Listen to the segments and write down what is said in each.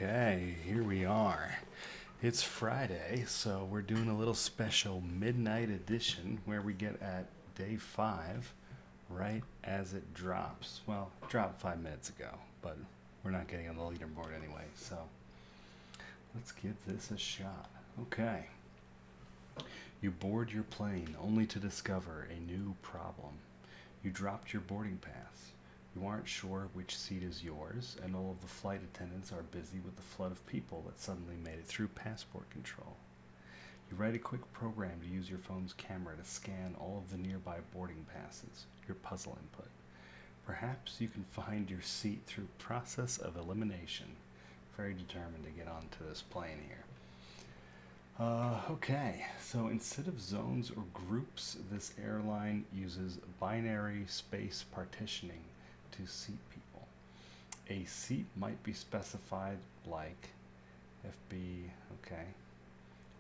Okay, here we are. It's Friday, so we're doing a little special midnight edition where we get at day 5 right as it drops. Well, it dropped 5 minutes ago, but we're not getting on the leaderboard anyway, so let's give this a shot. Okay. You board your plane only to discover a new problem. You dropped your boarding pass. You aren't sure which seat is yours, and all of the flight attendants are busy with the flood of people that suddenly made it through passport control. You write a quick program to use your phone's camera to scan all of the nearby boarding passes, your puzzle input. Perhaps you can find your seat through process of elimination. Very determined to get onto this plane here. Okay, so instead of zones or groups, this airline uses binary space partitioning to seat people. A seat might be specified like FB, okay,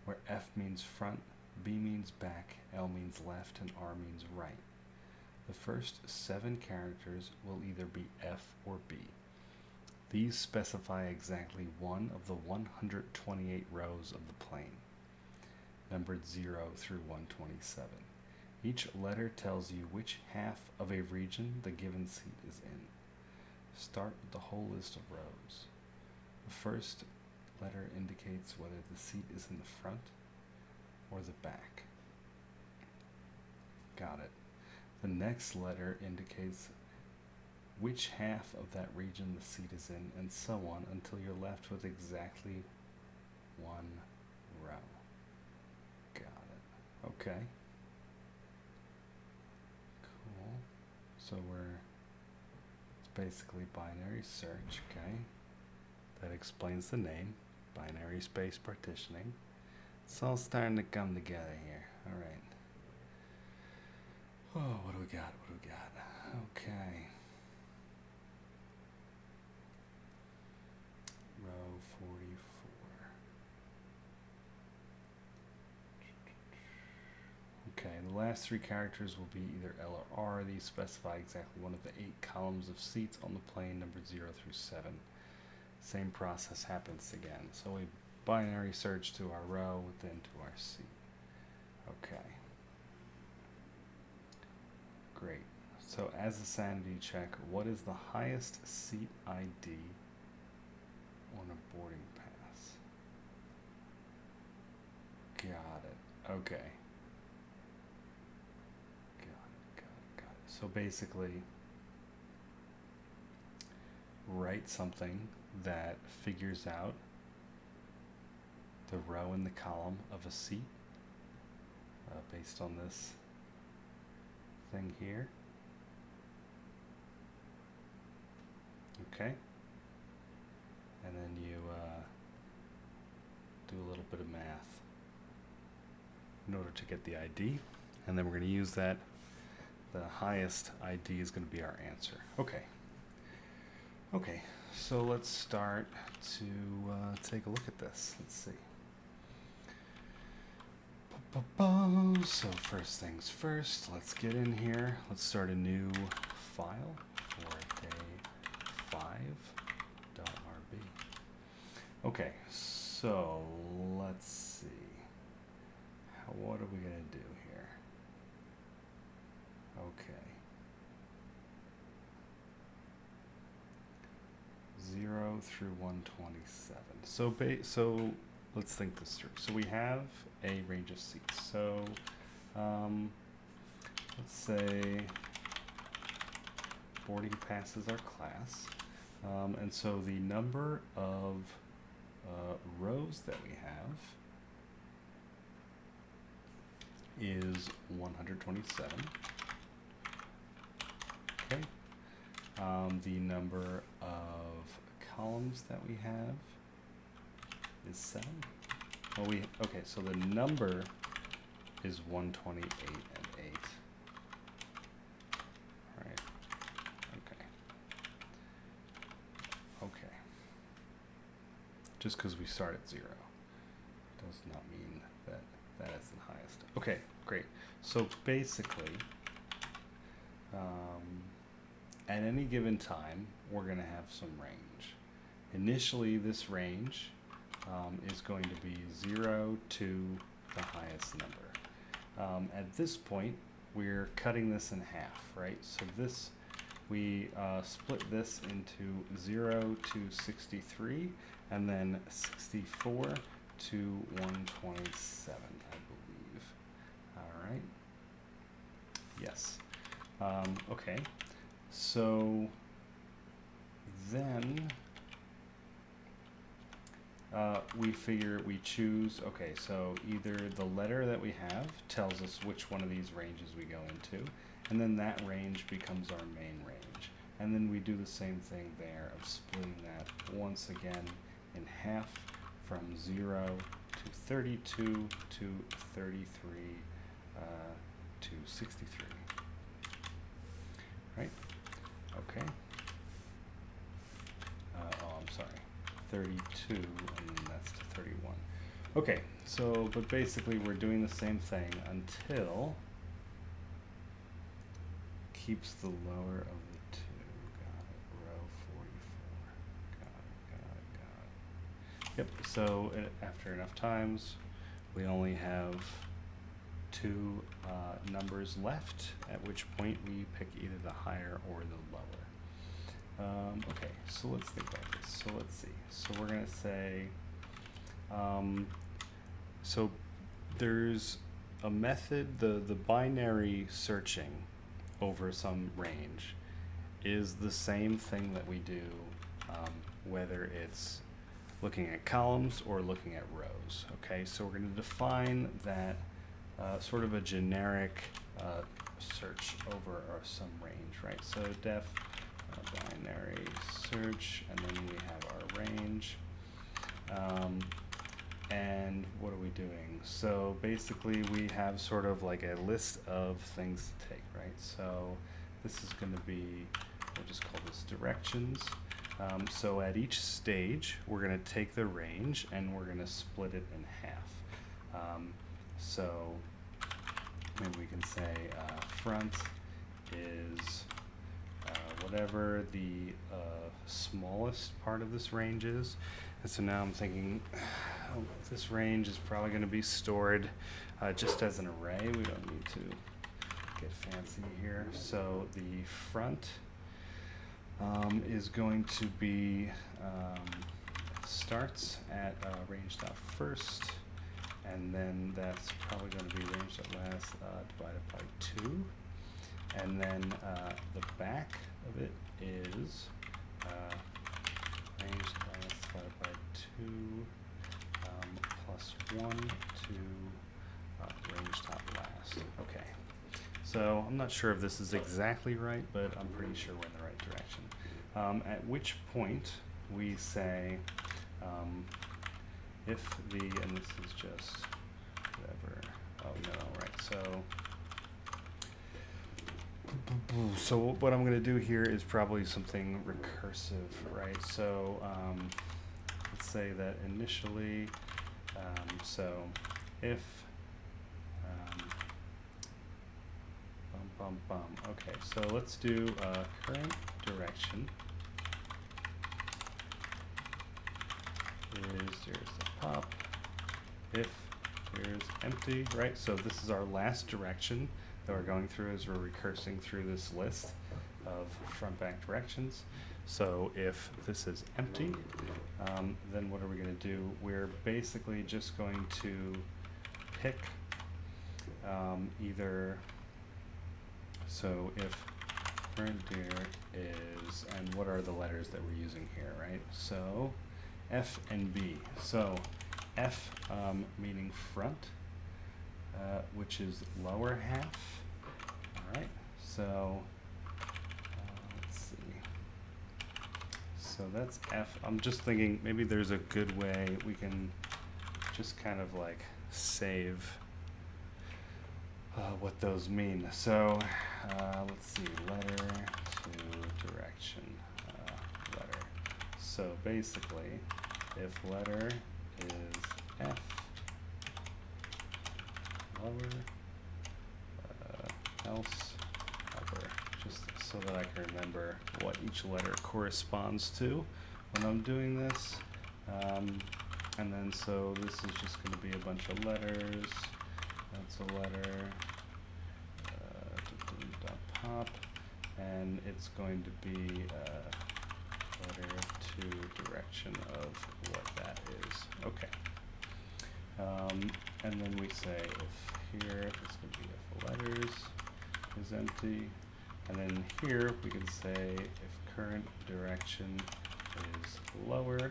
where F means front, B means back, L means left, and R means right. The first 7 characters will either be F or B. These specify exactly one of the 128 rows of the plane, numbered 0 through 127. Each letter tells you which half of a region the given seat is in. Start with the whole list of rows. The first letter indicates whether the seat is in the front or the back. Got it. The next letter indicates which half of that region the seat is in, and so on until you're left with exactly one row. Got it. Okay. Cool. So it's basically binary search, okay? That explains the name, binary space partitioning. It's all starting to come together here. All right. Oh, what do we got? Okay. Row 44. Okay, the last 3 characters will be either L or R. These specify exactly one of the 8 columns of seats on the plane numbered 0 through 7. Same process happens again. So we binary search to our row, then to our seat. Okay. Great. So as a sanity check, what is the highest seat ID on a boarding pass? Got it. Okay. Got it. So basically, write something that figures out the row and the column of a seat based on this thing here. Okay. And then you do a little bit of math in order to get the ID. And then we're going to use that. The highest ID is going to be our answer. Okay, so let's start to take a look at this. Let's see. So first things first, let's get in here. Let's start a new file for day5.rb. Okay, so let's see. What are we going to do here? Okay. 0 through 127. So let's think this through. So we have a range of seats. So let's say boarding passes our class. And so the number of rows that we have is 127. Okay. The number of columns that we have is 7. Okay, so the number is 128 and 8. Right. Okay. Just because we start at 0 does not mean that is the highest. Okay, great. So basically, at any given time, we're going to have some range. initially this range is going to be 0 to the highest number. At this point, we're cutting this in half, right? So this, we split this into 0 to 63, and then 64 to 127, I believe. All right. Yes. Okay. So then we figure we choose, okay, so either the letter that we have tells us which one of these ranges we go into, and then that range becomes our main range. And then we do the same thing there of splitting that once again in half from 0 to 32 to 33 to 63. Right? Okay. Oh, I'm sorry. 32, and that's to 31. Okay, so, but basically we're doing the same thing until keeps the lower of the two. Got it. Row 44. Got it. Yep, so after enough times, we only have two numbers left, at which point we pick either the higher or the lower. Okay, so let's think about this. So let's see. So we're going to say, so there's a method, the binary searching over some range is the same thing that we do whether it's looking at columns or looking at rows. Okay, so we're going to define that sort of a generic search over some range, right? So def binary search, and then we have our range. And what are we doing? So basically we have sort of like a list of things to take, right? So this is going to be, we'll just call this directions. So at each stage, we're going to take the range and we're going to split it in half. So maybe we can say front is whatever the smallest part of this range is. And so now I'm thinking, oh, this range is probably going to be stored just as an array. We don't need to get fancy here. So the front is going to be, starts at range.first, and then that's probably going to be range.last divided by 2. And then the back of it is range.last divided by 2 plus 1 to range.last. Okay. So I'm not sure if this is exactly right, but I'm pretty sure we're in the right direction. At which point we say if the, and this is just whatever, oh no, right, so what I'm going to do here is probably something recursive, right? So let's say that initially, so if okay, so let's do current direction is, here's the pop, if here's empty, right? So this is our last direction that we're going through as we're recursing through this list of front back directions. So if this is empty, then what are we going to do? We're basically just going to pick either, so if current dir is, and what are the letters that we're using here, right? So F and B. So F meaning front, which is lower half. All right, so let's see. So that's F. I'm just thinking maybe there's a good way we can just kind of like save what those mean. So let's see, letter to direction, letter. So basically, if letter is F, lower, else upper, just so that I can remember what each letter corresponds to. when I'm doing this. And then so this is just going to be a bunch of letters. That's a letter. Dot pop, and it's going to be letter to direction of what that is. Okay. And then we say if here it's going to be if letters is empty, and then here we can say if current direction is lower,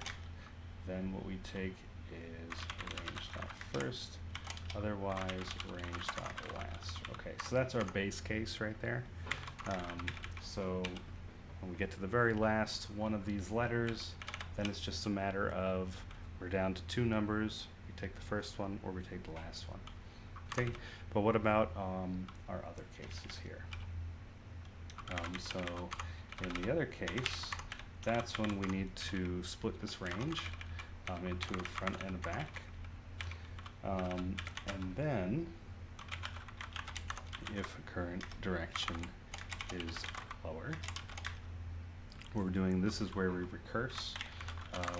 then what we take is range.first, otherwise range.last. Okay, so that's our base case right there. So when we get to the very last one of these letters, then it's just a matter of we're down to 2 numbers. We take the first one or we take the last one. Okay, but what about our other cases here? So in the other case, that's when we need to split this range into a front and a back. And then if current direction is lower, what we're doing, this is where we recurse.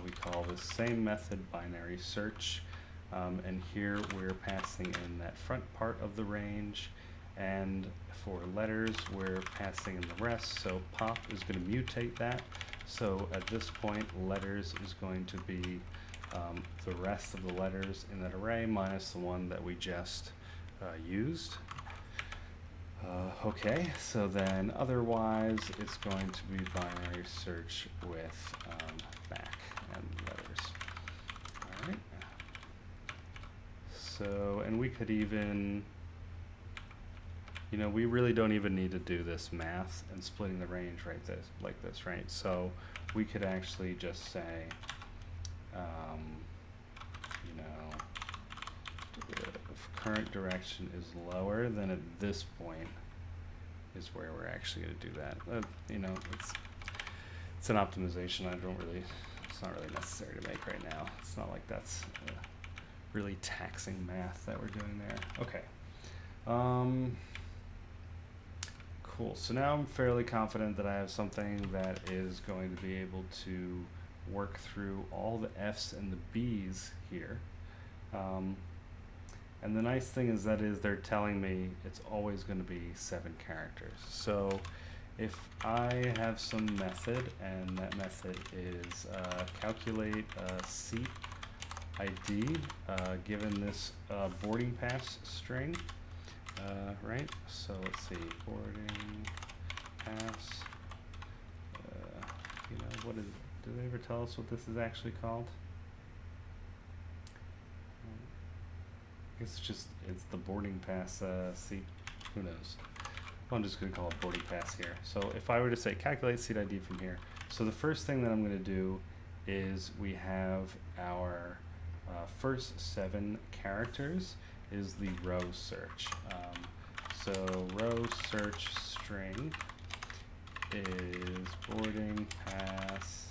We call this same method binary search, and here we're passing in that front part of the range, and for letters we're passing in the rest. So pop is going to mutate that, so at this point letters is going to be the rest of the letters in that array minus the one that we just used. Okay, so then otherwise it's going to be binary search with back and letters. All right. So, and we could even, you know, we really don't even need to do this math and splitting the range like this, right? So we could actually just say, you know, if current direction is lower, then at this point is where we're actually going to do that. You know, it's an optimization. It's not really necessary to make right now. It's not like that's really taxing math that we're doing there. Okay. Cool. So now I'm fairly confident that I have something that is going to be able to work through all the F's and the B's here. And the nice thing is they're telling me it's always going to be 7 characters. So if I have some method, and that method is calculate seat ID given this boarding pass string, right? So let's see, boarding pass. You know, what is? Do they ever tell us what this is actually called? I guess it's the boarding pass seat. Who knows? Well, I'm just going to call it boarding pass here. So if I were to say calculate seat ID from here, so the first thing that I'm going to do is we have our first 7 characters is the row search. So row search string is boarding pass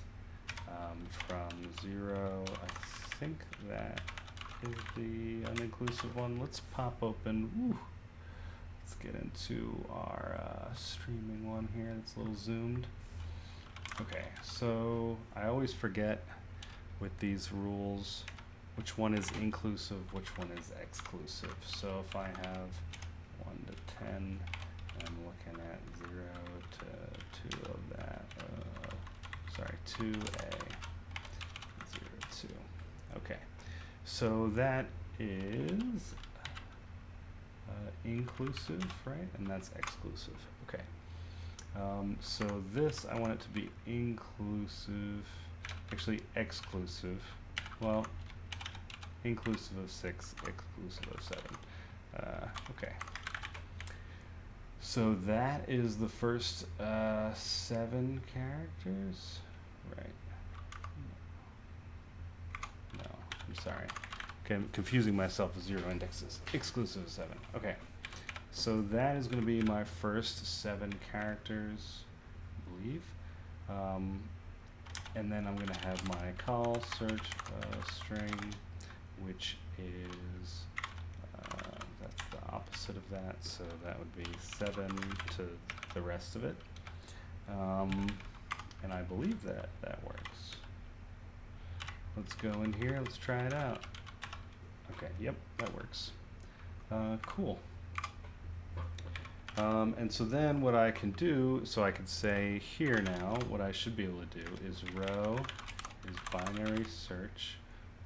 from 0. I think that is the uninclusive one. Let's pop open. Woo. Let's get into our streaming one here. It's a little zoomed. Okay, so I always forget with these rules which one is inclusive, which one is exclusive. So if I have 1 to 10, I'm looking at 0 to 2 of that. Sorry, 2A, 0, 2. Okay, so that is inclusive, right? And that's exclusive. Okay. So this, I want it to be inclusive, actually exclusive. Well, inclusive of 6, exclusive of 7. Okay. So that is the first 7 characters, right? No, I'm sorry. Okay, I'm confusing myself with 0 indexes. Exclusive of 7. Okay. So that is going to be my first 7 characters, I believe. And then I'm going to have my call search string, which is, that's the opposite of that. So that would be 7 to the rest of it. And I believe that works. Let's go in here. Let's try it out. Okay, yep, that works. Cool. And so then what I can do, so I could say here now, what I should be able to do is row is binary search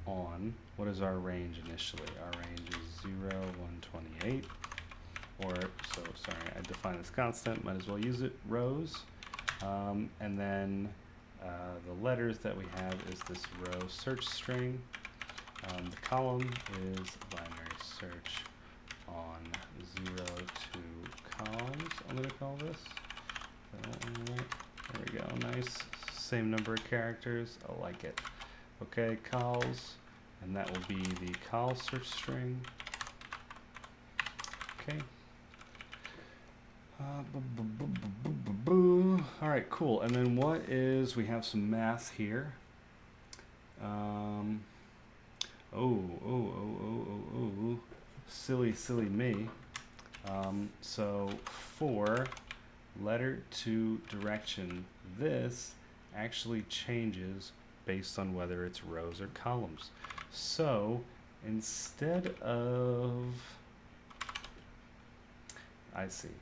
on, what is our range initially? Our range is 0, 128, or, so sorry, I defined this constant, might as well use it, rows. And then the letters that we have is this row search string. The column is binary search on 0 to columns, I'm going to call this. There we go, nice. Same number of characters, I like it. Okay, cols, and that will be the col search string. Okay. All right, cool. And then what is, we have some math here. Silly me. So for letter to direction, this actually changes based on whether it's rows or columns. So instead of,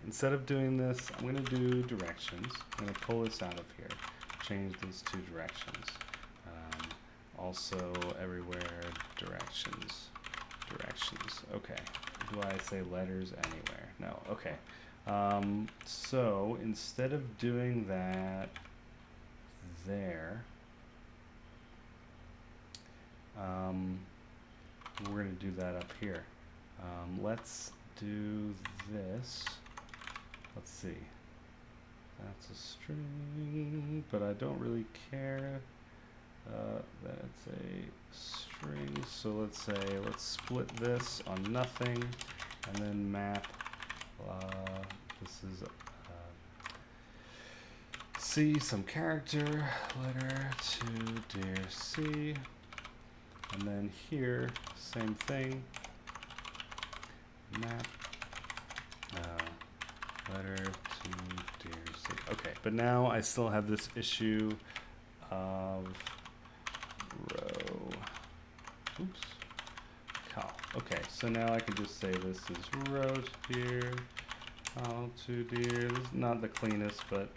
instead of doing this, I'm going to do directions. I'm going to pull this out of here, change these to directions. Also everywhere, directions. Okay. Do I say letters anywhere? No. Okay. So instead of doing that there, we're going to do that up here. Let's do this. Let's see. That's a string, but I don't really care. That's a string, so let's say, let's split this on nothing, and then map, this is C, some character, letter to dear C, and then here, same thing, map, letter to dear C. Okay, but now I still have this issue of row, oops, col. Okay, so now I can just say this is row to dear, col to dear. This is not the cleanest, but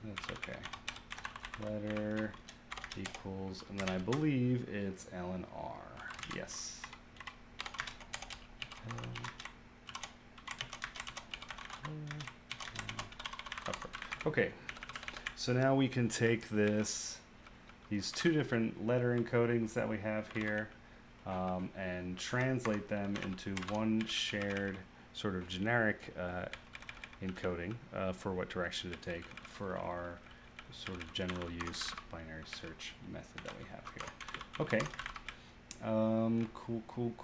that's okay. Letter equals, and then I believe it's ln r. Yes. Okay. So now we can take these two different letter encodings that we have here, and translate them into one shared sort of generic encoding for what direction to take for our sort of general use binary search method that we have here. Okay.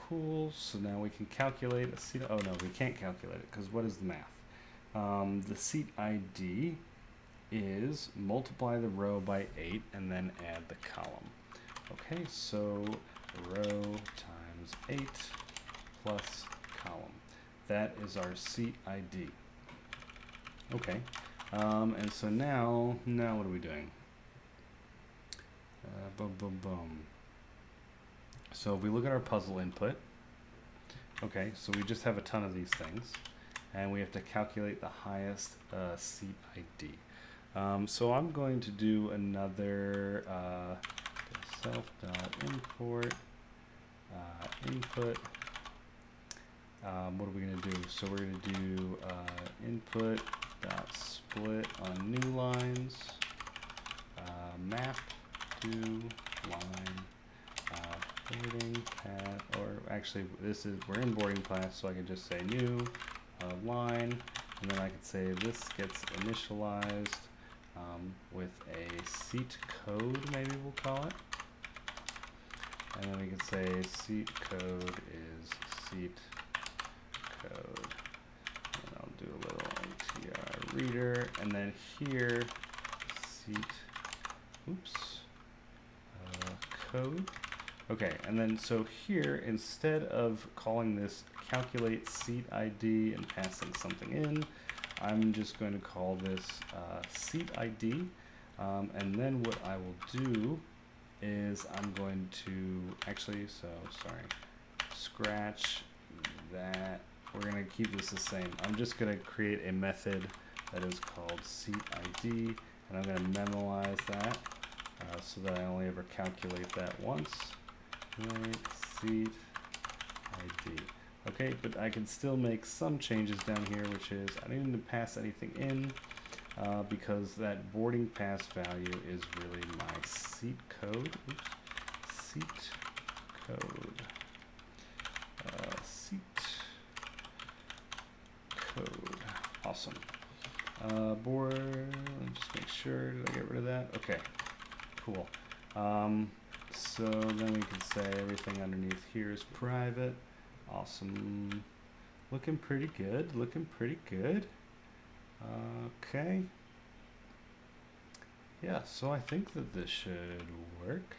Cool. So now we can calculate a seat. Oh no, we can't calculate it because what is the math? The seat ID is multiply the row by 8 and then add the column. Okay, so row times 8 plus column. That is our seat ID. Okay, and so now what are we doing? Boom. So if we look at our puzzle input, okay, so we just have a ton of these things, and we have to calculate the highest seat ID. So I'm going to do another self.import input. What are we going to do? So we're going to do input.split on new lines, map to line, boarding path, or actually we're in boarding path, so I can just say new line, and then I could say this gets initialized with a seat code, maybe we'll call it. And then we can say seat code is seat code. And I'll do a little ATR reader, and then here seat, code. Okay, and then so here, instead of calling this calculate seat ID and passing something in, I'm just going to call this seat ID, And then what I will do is I'm going to actually, scratch that. We're going to keep this the same. I'm just going to create a method that is called seat ID, and I'm going to memorize that so that I only ever calculate that once. Right, seat ID. Okay, but I can still make some changes down here, which is I don't need to pass anything in because that boarding pass value is really my seat code. Oops, seat code. Seat code. Awesome. Board. Let me just make sure. Did I get rid of that? Okay. Cool. So then we can say everything underneath here is private. Awesome. Looking pretty good. Looking pretty good. Okay. Yeah, so I think that this should work.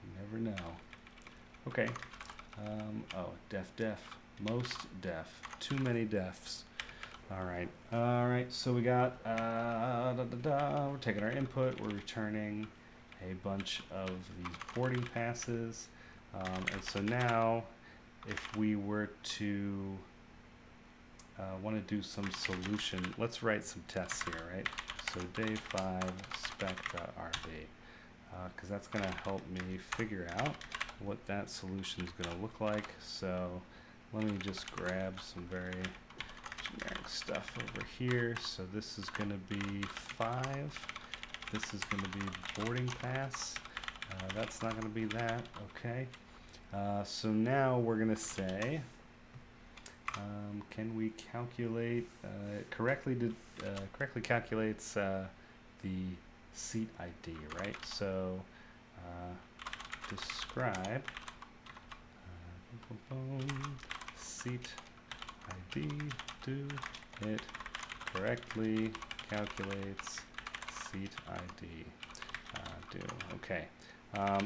You never know. Okay. Oh, def. Most def. Too many defs. Alright. Alright, so we got, we're taking our input, we're returning a bunch of these boarding passes. And so now, if we were to want to do some solution, let's write some tests here, right? So day 5 spec.rb, because that's going to help me figure out what that solution is going to look like. So let me just grab some very generic stuff over here. So this is going to be 5. This is going to be boarding pass. That's not going to be that. Okay. So now we're going to say, can we calculate, correctly calculates the seat ID, right? So describe seat ID, do it correctly calculates seat ID, do, okay.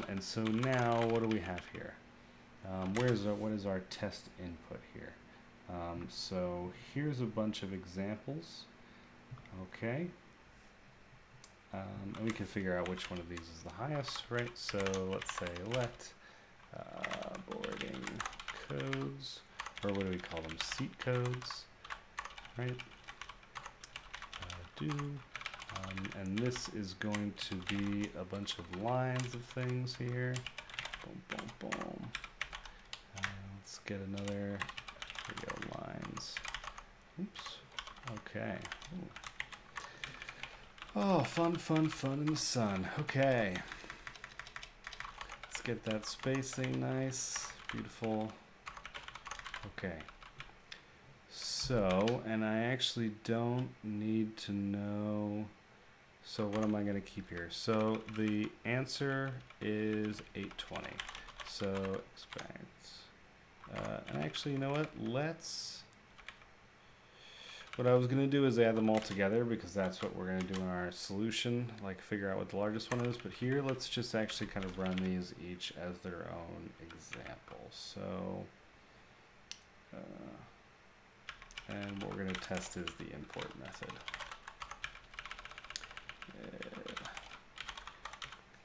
And so now what do we have here? What is our test input here? So here's a bunch of examples, okay. And we can figure out which one of these is the highest, right? So let's say let boarding codes, or what do we call them? Seat codes, right? And this is going to be a bunch of lines of things here. Boom, boom, boom. Let's get another, here we go, lines. Oops, okay. Ooh. Oh, fun in the sun. Okay. Let's get that spacing nice, beautiful. Okay. So, and I actually don't need to know, so what am I going to keep here? So the answer is 820. So expect, and actually, you know what? What I was going to do is add them all together because that's what we're going to do in our solution, like figure out what the largest one is. But here, let's just actually kind of run these each as their own example. So, and what we're going to test is the import method.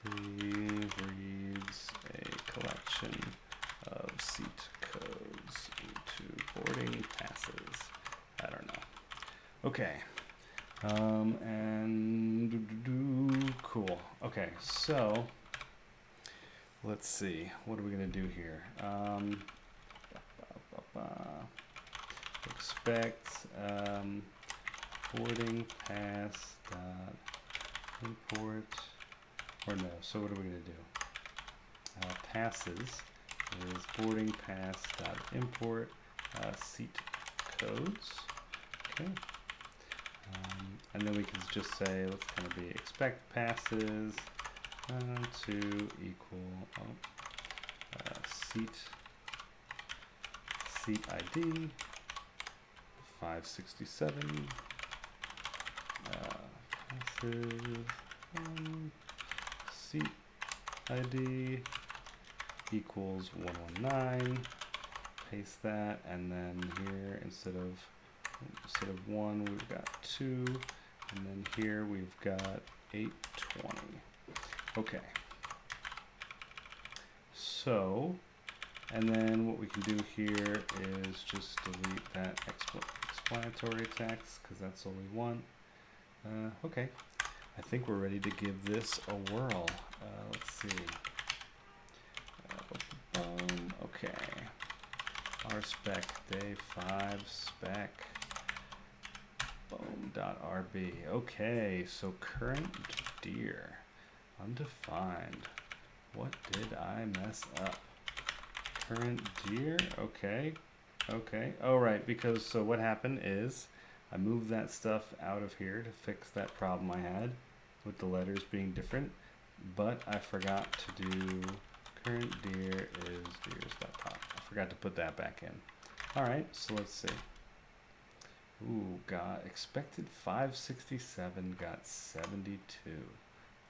Please reads a collection of seat codes into boarding passes. I don't know. Okay. Cool. Okay, so let's see. What are we going to do here? Expect boarding pass dot import, or no, so what are we going to do? Passes is boarding pass dot import seat codes. Okay. And then we can just say, let's kind of be expect passes to equal seat ID 567 passes seat ID equals 119. Paste that, and then here instead of 1 we've got 2, And then here we've got 820. Okay. So, and then what we can do here is just delete that explanatory text because that's all we want. Okay. I think we're ready to give this a whirl. Let's see. Okay. RSpec day 5 spec. Boom.rb. Okay, so current dir. Undefined. What did I mess up? Current dir? Okay. Okay. Oh, right, because so what happened is I moved that stuff out of here to fix that problem I had with the letters being different, but I forgot to do current dir is dirs.pop. I forgot to put that back in. All right, so let's see. Ooh, got expected 567, got 72.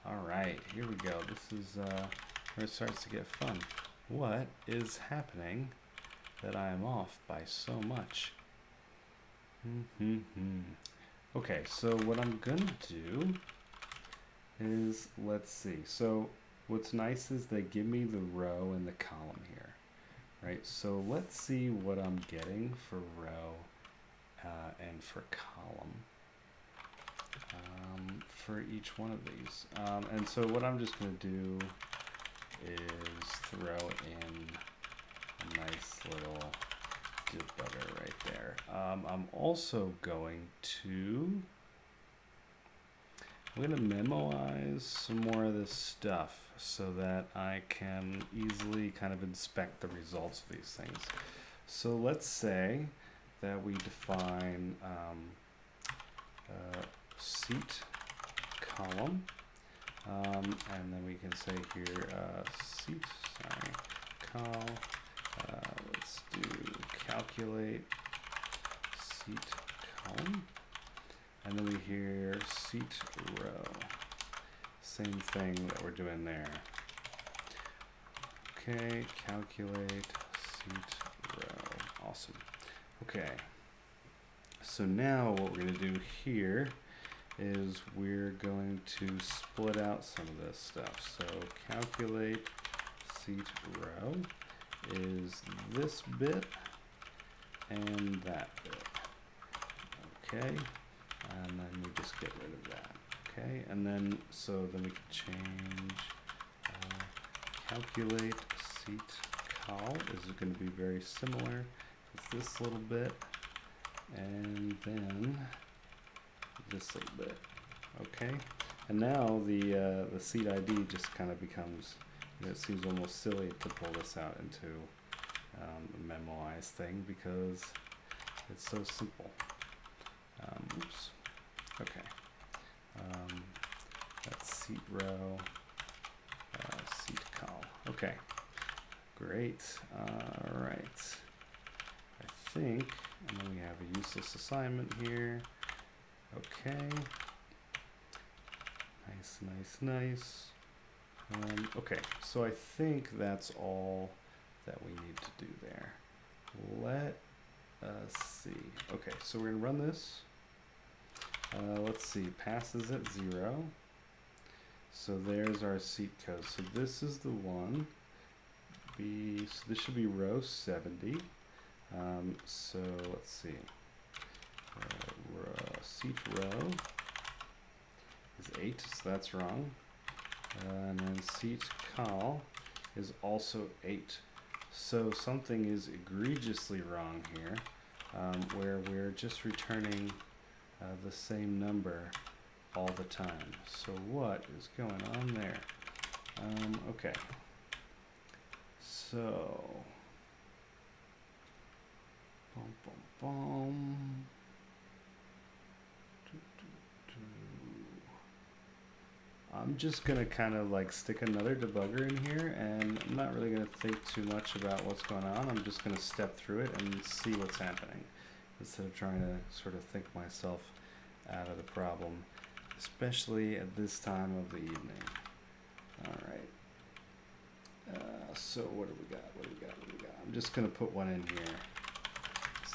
All right, here we go. This is where it starts to get fun. What is happening that I am off by so much? Okay, so what I'm gonna do is, let's see. So what's nice is they give me the row and the column here, right? So let's see what I'm getting for row and for column for each one of these. And so what I'm just going to do is throw in a nice little debugger right there. I'm also going to memoize some more of this stuff so that I can easily kind of inspect the results of these things. So let's say that we define seat column, and then we can say here seat, col, let's do calculate seat column, and then we hear seat row, same thing that we're doing there. Okay, calculate seat row, awesome. Okay, so now what we're going to do here is we're going to split out some of this stuff. So calculate seat row is this bit and that bit. Okay, and then we just get rid of that. Okay, and then so then we can change calculate seat col is going to be very similar. It's this little bit, and then this little bit. Okay, and now the seat ID just kind of becomes, it seems almost silly to pull this out into a memoized thing because it's so simple. Oops. Okay. That's seat row, seat col. Okay. Great. All right. I think, and then we have a useless assignment here. Okay. Nice, nice, nice. Okay, so I think that's all that we need to do there. Let us see. Okay, so we're gonna run this. Let's see, passes at 0. So there's our seat code. So this is the one. So this should be row 70. So let's see. Seat row is 8, so that's wrong. And then seat col is also 8. So something is egregiously wrong here, where we're just returning the same number all the time. So what is going on there? Okay. So, boom, boom, boom. I'm just gonna kind of like stick another debugger in here, and I'm not really gonna think too much about what's going on. I'm just gonna step through it and see what's happening instead of trying to sort of think myself out of the problem, especially at this time of the evening. All right. So what do we got? What do we got? I'm just gonna put one in here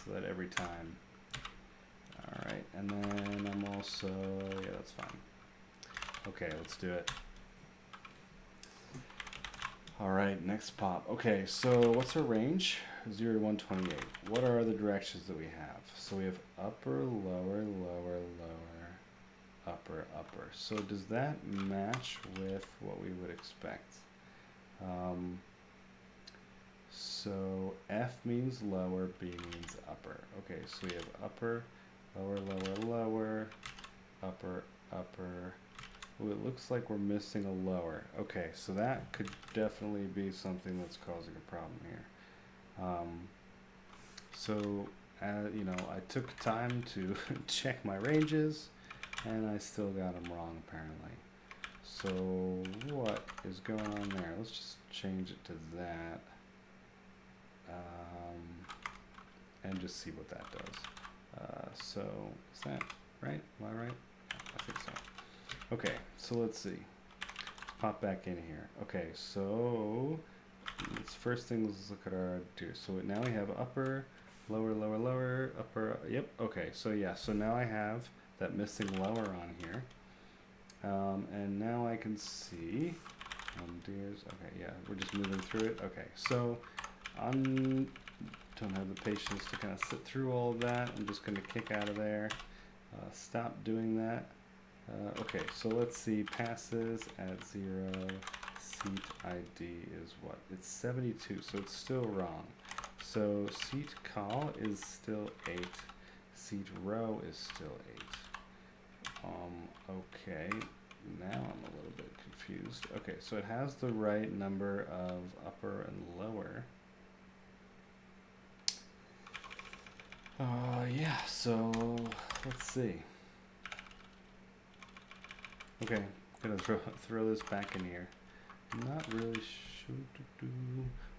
so that every time All right, and then I'm also, yeah, that's fine. Okay, let's do it. All right, next pop. Okay, so what's our range? 0 to 128. What are the directions that we have? So we have upper, lower, lower, lower, upper, upper. So does that match with what we would expect? So F means lower, B means upper. Okay, so we have upper, lower, lower, lower, upper, upper. Well, it looks like we're missing a lower. Okay, so that could definitely be something that's causing a problem here. So, you know, I took time to check my ranges, and I still got them wrong, apparently. So, what is going on there? Let's just change it to that. And just see what that does. So, is that right? Am I right? I think so. Okay, so let's see. Pop back in here. Okay, so first thing, let's look at our deer. So now we have upper, lower, lower, lower, upper. Yep. Okay, so yeah. So now I have that missing lower on here, and now I can see deers. Okay, yeah, we're just moving through it. Okay, so don't have the patience to kind of sit through all of that. I'm just going to kick out of there. Stop doing that. Okay, so let's see, passes at 0, seat ID is what? It's 72, so it's still wrong. So seat call is still 8, seat row is still 8. Okay, now I'm a little bit confused. Okay, so it has the right number of upper and lower. Yeah, so let's see. Okay, gonna throw this back in here. I'm not really sure.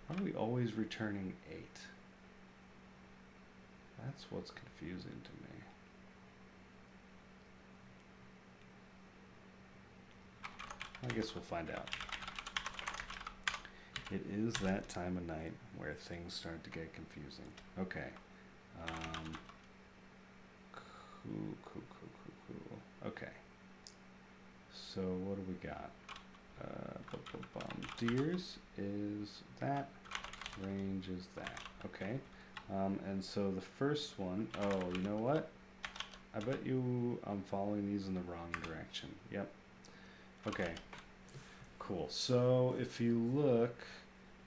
Why are we always returning 8? That's what's confusing to me. I guess we'll find out. It is that time of night where things start to get confusing. Okay. Cool. Okay. So what do we got? Deers is that, range is that. Okay. And so the first one, oh, you know what? I bet you I'm following these in the wrong direction. Yep. Okay. Cool. So if you look,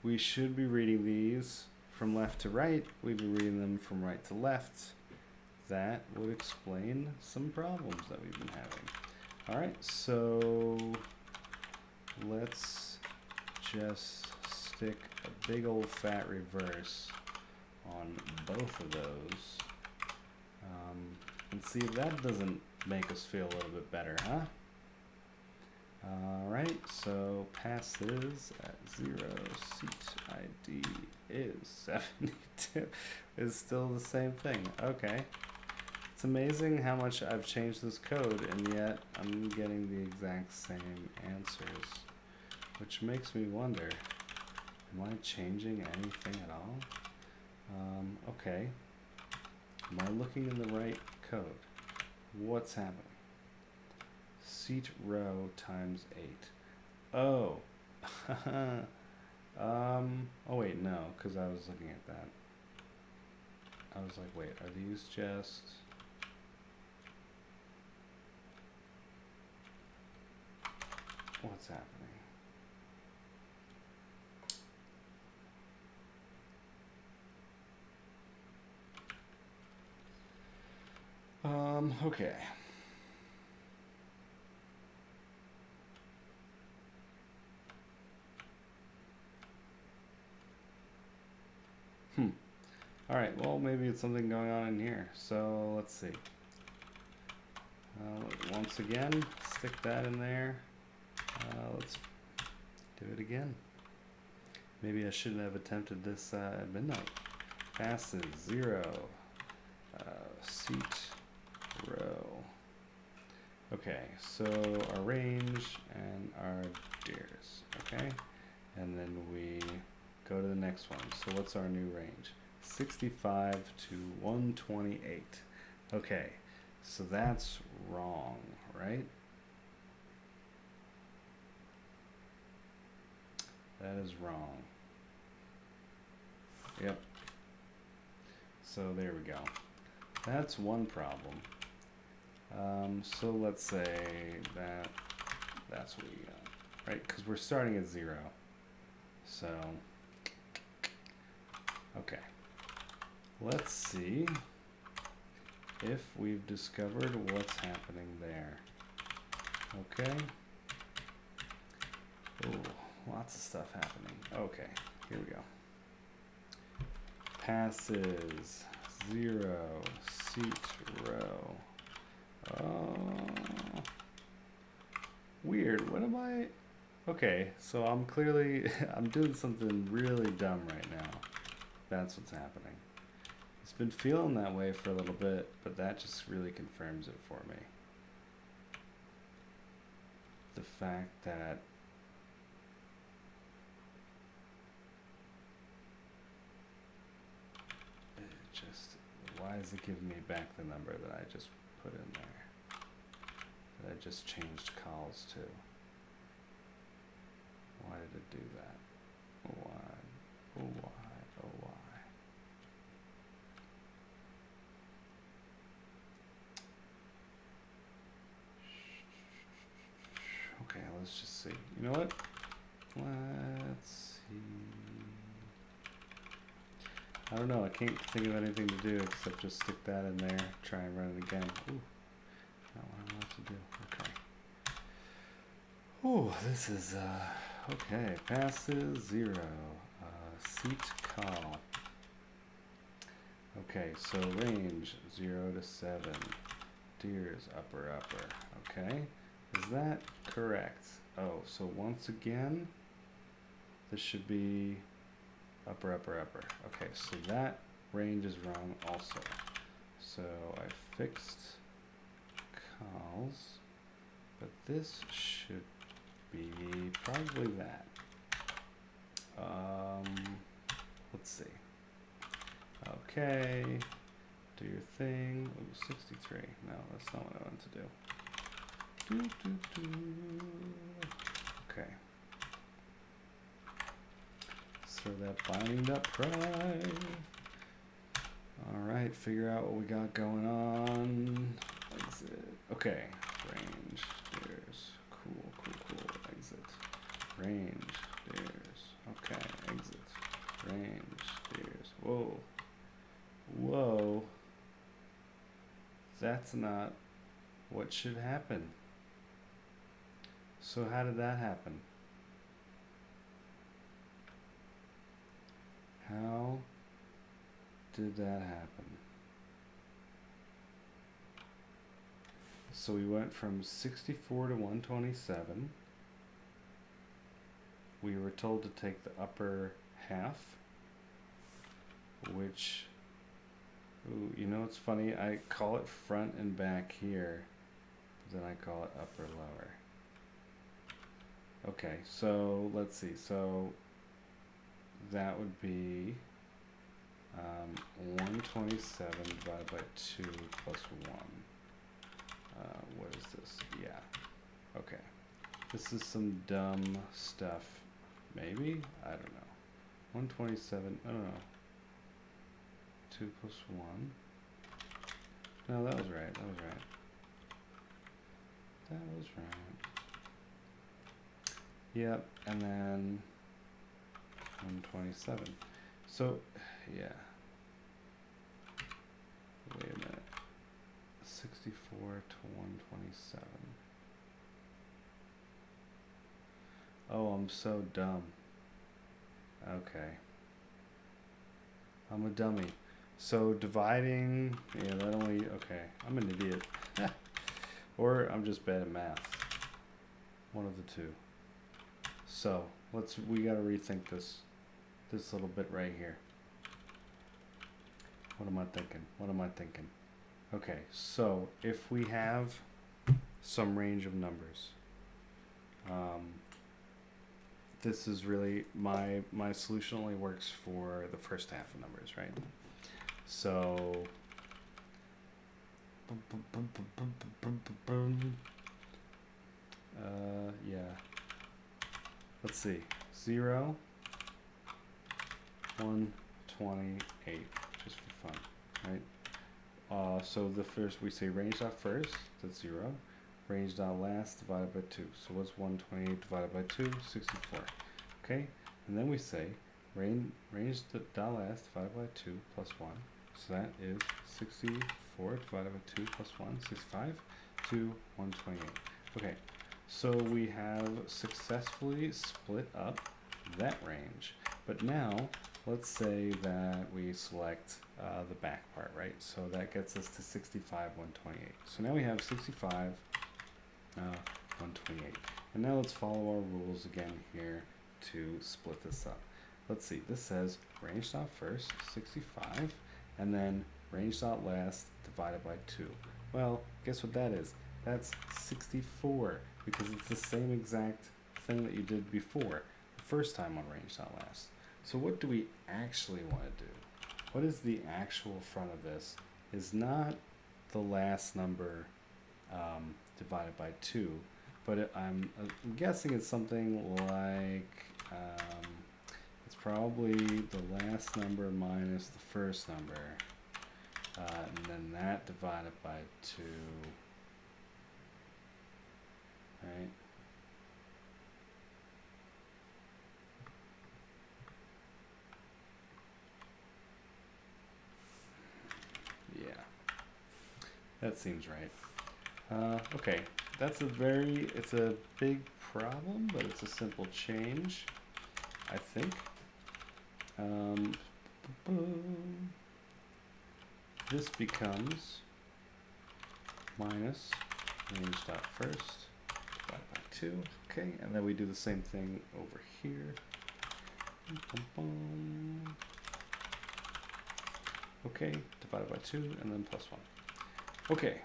we should be reading these from left to right. We've been reading them from right to left. That would explain some problems that we've been having. All right, so let's just stick a big old fat reverse on both of those and see if that doesn't make us feel a little bit better, huh? All right, so passes at 0, seat ID is 72, is still the same thing. Okay. It's amazing how much I've changed this code, and yet I'm getting the exact same answers, which makes me wonder, am I changing anything at all? Okay. Am I looking in the right code? What's happening? Seat row times 8. Oh. Oh wait, no, because I was looking at that. I was like, wait, are these just... What's happening? Okay. Alright, well, maybe it's something going on in here. So, let's see. Once again, stick that in there. Let's do it again. Maybe I shouldn't have attempted this at midnight. Passes 0. Seat row. Okay, so our range and our deers. Okay, and then we go to the next one. So what's our new range? 65 to 128. Okay, So that's wrong, right? That is wrong. Yep. So there we go. That's one problem. So let's say that's what we got, right? Because we're starting at 0. So, okay. Let's see if we've discovered what's happening there. Okay. Ooh, lots of stuff happening. Okay, here we go. Passes, 0, seat row. Weird. What am I? Okay, so I'm clearly I'm doing something really dumb right now. That's what's happening. It's been feeling that way for a little bit, but that just really confirms it for me. The fact that why is it giving me back the number that I just put in there? That I just changed calls to. Why did it do that? Why? Oh, why? Oh, why? Okay, let's just see. You know what? Let's see. I don't know. I can't think of anything to do except just stick that in there, try and run it again. Ooh, not what I want to do. Okay. Ooh, this is, okay. Passes, 0. Seat call. Okay, so range, 0 to 7. Deers, upper. Okay. Is that correct? Oh, so once again, this should be upper. Okay, so that range is wrong also. So I fixed calls, but this should be probably that. Let's see. Okay, do your thing. Ooh, 63. No, that's not what I want to do. Okay. So that binding up price. Alright, figure out what we got going on. Exit. Okay. Range. There's. Cool. Exit. Range. There's. Okay. Exit. Range. There's. Whoa. That's not what should happen. So how did that happen? How did that happen? So we went from 64 to 127. We were told to take the upper half, which, ooh, you know, it's funny, I call it front and back here, but then I call it upper lower. Okay, so let's see. So that would be 127 divided by 2 plus 1. What is this? Yeah. Okay. This is some dumb stuff. Maybe? I don't know. 127. I don't know. 2 plus 1. No, that was right. That was right. Yep. And then 127. So, yeah. Wait a minute. 64 to 127. Oh, I'm so dumb. Okay. I'm a dummy. So dividing, yeah, that only, okay. I'm an idiot. Or I'm just bad at math. One of the two. So, we gotta rethink this little bit right here. What am I thinking? Okay, so if we have some range of numbers, this is really, my solution only works for the first half of numbers, right? So Yeah. Let's see. 0, 128, just for fun, right? So the first, we say range dot first, that's 0. Range dot last divided by 2. So what's 128 divided by 2? 64. Okay? And then we say range dot last divided by 2 plus 1. So that is 64 divided by 2 plus 1, 65 to 128. Okay, so we have successfully split up that range. But now, let's say that we select the back part, right? So that gets us to 65, 128. So now we have 65, 128. And now let's follow our rules again here to split this up. Let's see, this says range dot first, 65, and then range dot last divided by 2. Well, guess what that is? That's 64, because it's the same exact thing that you did before, the first time on range dot last. So what do we actually want to do? What is the actual front of this? Is not the last number divided by 2, but I'm guessing it's something like, it's probably the last number minus the first number, and then that divided by 2, right? Yeah, that seems right. Okay, it's a big problem, but it's a simple change, I think. This becomes minus range dot first divided by 2. Okay, and then we do the same thing over here. Okay, divided by 2 and then plus 1. Okay.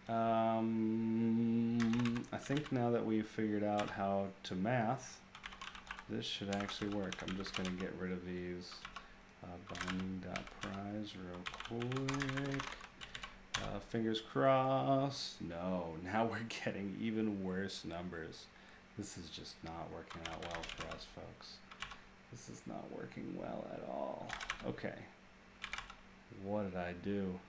I think now that we've figured out how to math, this should actually work. I'm just going to get rid of these binding.prize real quick. Fingers crossed. No, now we're getting even worse numbers. This is just not working out well for us, folks. This is not working well at all. Okay. What did I do?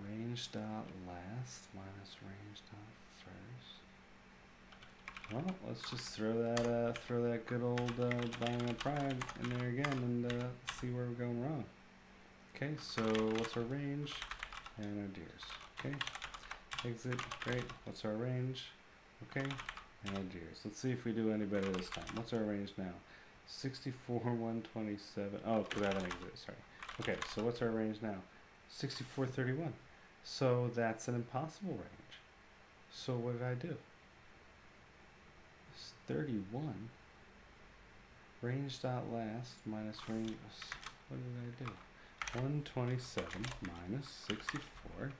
Range dot last minus range dot first. Well, let's just throw that good old binding prime in there again and see where we're going wrong. Okay, so what's our range? And our deers. Okay, exit. Great. What's our range? Okay, and our deers. Let's see if we do any better this time. What's our range now? 64, 127. Oh, because I have an exit. Sorry. Okay, so what's our range now? 64, 31. So that's an impossible range. So what did I do? 31 range dot last minus range. What did I do? 127 minus 64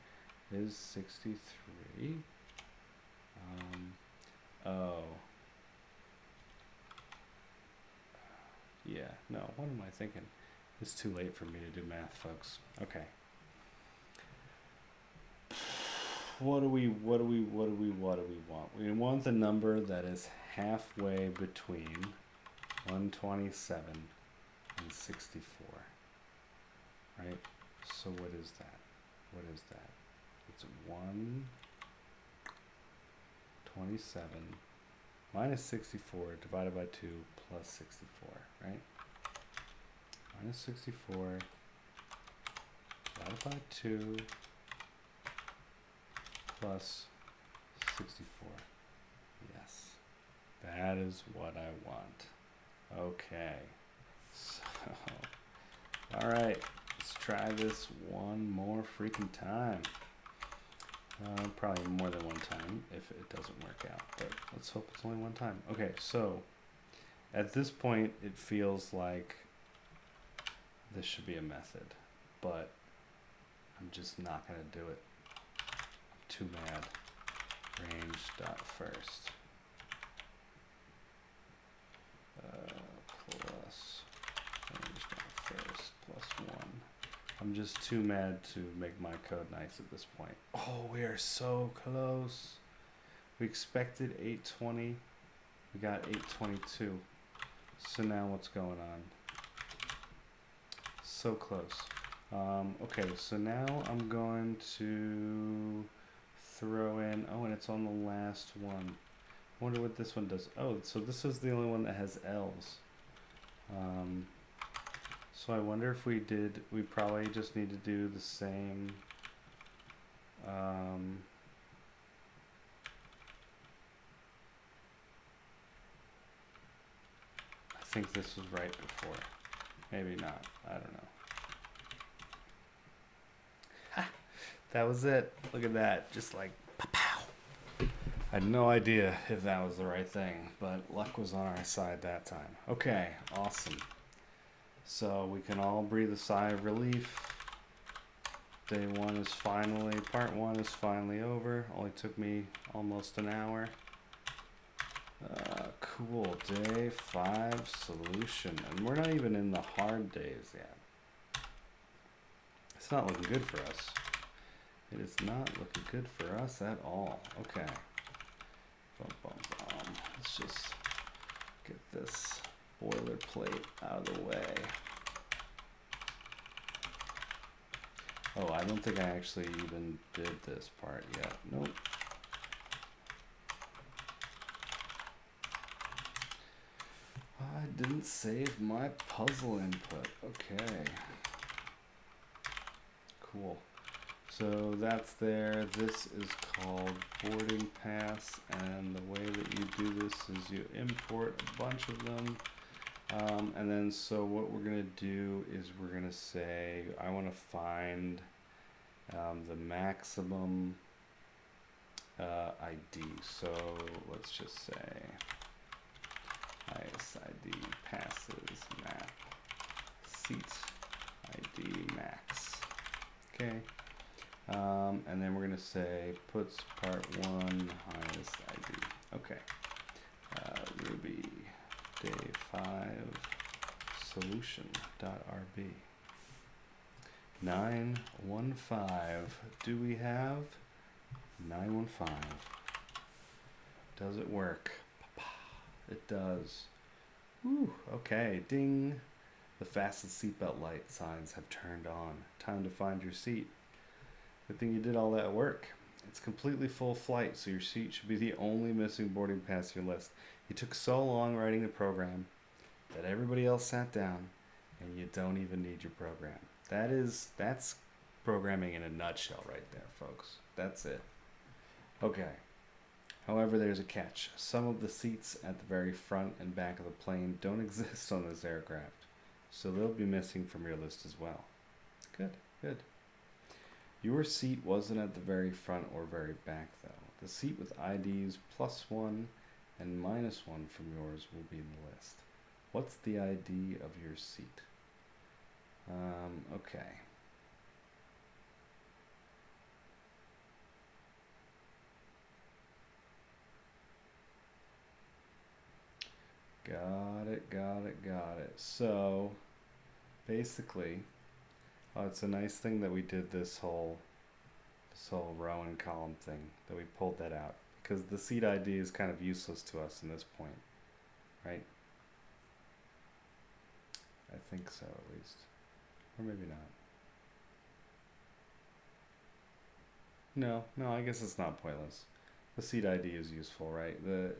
is 63. Oh. Yeah, no, what am I thinking? It's too late for me to do math, folks. Okay. What do we want? We want the number that is halfway between 127 and 64. Right? So what is that? What is that? It's 127 minus 64 divided by 2 plus 64, right? Minus 64 divided by 2 plus 64. Yes, that is what I want. Okay, so, all right, let's try this one more freaking time. Probably more than one time if it doesn't work out, but let's hope it's only one time. Okay, so at this point it feels like this should be a method, but I'm just not going to do it. I'm too mad. Range dot first plus range dot first plus 1. I'm just too mad to make my code nice at this point. Oh, we are so close. We expected 820. We got 822. So now what's going on? So close. Okay, so now I'm going to throw in, oh, and it's on the last one. I wonder what this one does. Oh, so this is the only one that has L's. So I wonder if we probably just need to do the same. I think this was right before. Maybe not. I don't know. Ha! That was it. Look at that. Just like pow. I had no idea if that was the right thing, but luck was on our side that time. Okay, awesome. So we can all breathe a sigh of relief. Part one is finally over. Only took me almost an hour. Cool, day 5 solution. And we're not even in the hard days yet. It's not looking good for us. It is not looking good for us at all. Okay. Let's just get this boilerplate out of the way. Oh, I don't think I actually even did this part yet. Nope. I didn't save my puzzle input. Okay. Cool. So that's there. This is called boarding pass, and the way that you do this is you import a bunch of them. And then so what we're going to do is we're going to say I want to find the maximum ID. So let's just say highest ID passes map seat ID max. Okay. And then we're going to say puts part 1 highest ID. Okay. Ruby day 5 solution.rb 915. Do we have 915? Does it work? It does. Whew, okay, ding. The fastest seatbelt light signs have turned on. Time to find your seat. Good thing you did all that work. It's completely full flight, so your seat should be the only missing boarding pass in your list. You took so long writing the program that everybody else sat down, and you don't even need your program. That's programming in a nutshell right there, folks. That's it. Okay. However, there's a catch. Some of the seats at the very front and back of the plane don't exist on this aircraft, so they'll be missing from your list as well. Good, good. Your seat wasn't at the very front or very back, though. The seat with IDs +1 and -1 from yours will be in the list. What's the ID of your seat? Okay. Got it. So, basically, it's a nice thing that we did this whole row and column thing, that we pulled that out, because the seat ID is kind of useless to us in this point, right? I think so, at least. Or maybe not. No, I guess it's not pointless. The seat ID is useful, right? The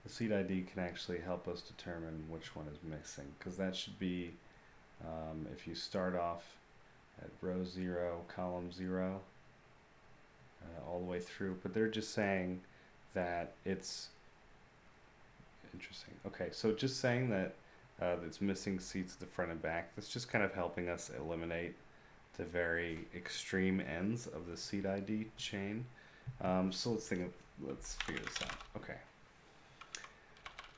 seat ID can actually help us determine which one is missing, because that should be, if you start off at row 0, column 0, all the way through, but they're just saying that it's interesting. Okay, so just saying that it's missing seats at the front and back, that's just kind of helping us eliminate the very extreme ends of the seat ID chain. So let's figure this out. Okay.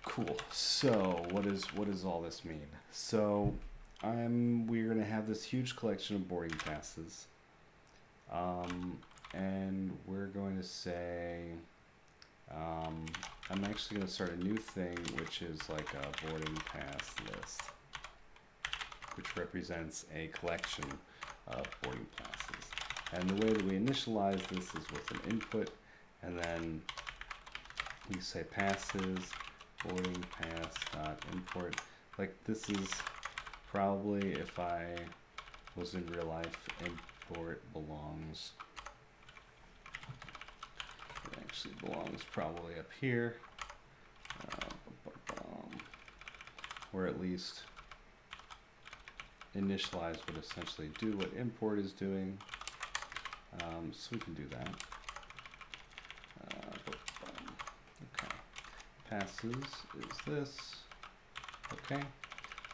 Cool. So what does all this mean? So we're gonna have this huge collection of boarding passes, and we're going to say I'm actually going to start a new thing, which is like a boarding pass list, which represents a collection of boarding passes. And the way that we initialize this is with an input, and then we say passes boarding pass dot import. Like this is probably, if I was in real life, import belongs. It actually belongs probably up here, or at least initialize would essentially do what import is doing. So we can do that. Okay, passes is this. Okay,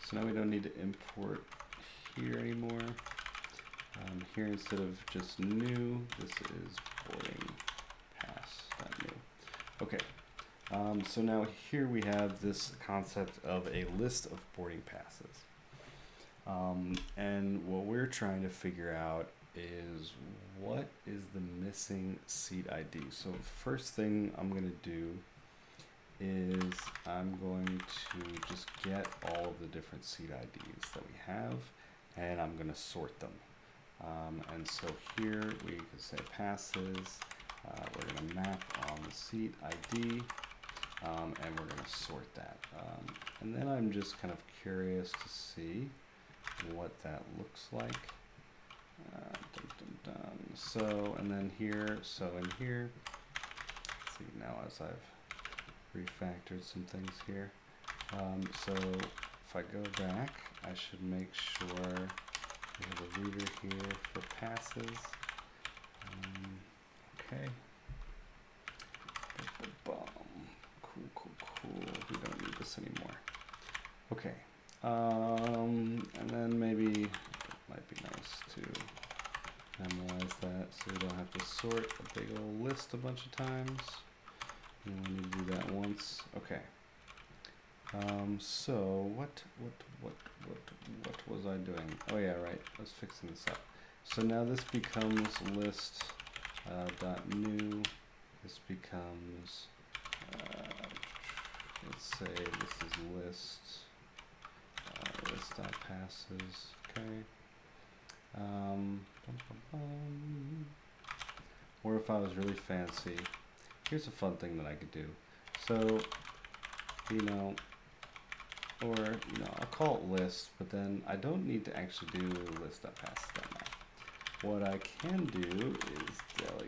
so now we don't need to import here anymore. Here, instead of just new, this is boarding pass.new. Okay, so now here we have this concept of a list of boarding passes. And what we're trying to figure out is what is the missing seat ID. So first thing I'm going to do is I'm going to just get all of the different seat IDs that we have, and I'm going to sort them. And so here we can say passes, we're going to map on the seat ID, and we're going to sort that. And then I'm just kind of curious to see what that looks like. So, and then here, so in here, let's see now as I've refactored some things here. So if I go back, I should make sure we have a reader here for passes. Okay. Cool. We don't need this anymore. Okay. And then maybe it might be nice to memorize that so we don't have to sort a big old list a bunch of times. We only need to do that once. Okay. So what was I doing? Oh yeah, right. I was fixing this up. So now this becomes list dot new. This becomes let's say this is list list dot passes. Okay. Or if I was really fancy, here's a fun thing that I could do. So, I'll call it list, but then I don't need to actually do list.passes.map. What I can do is del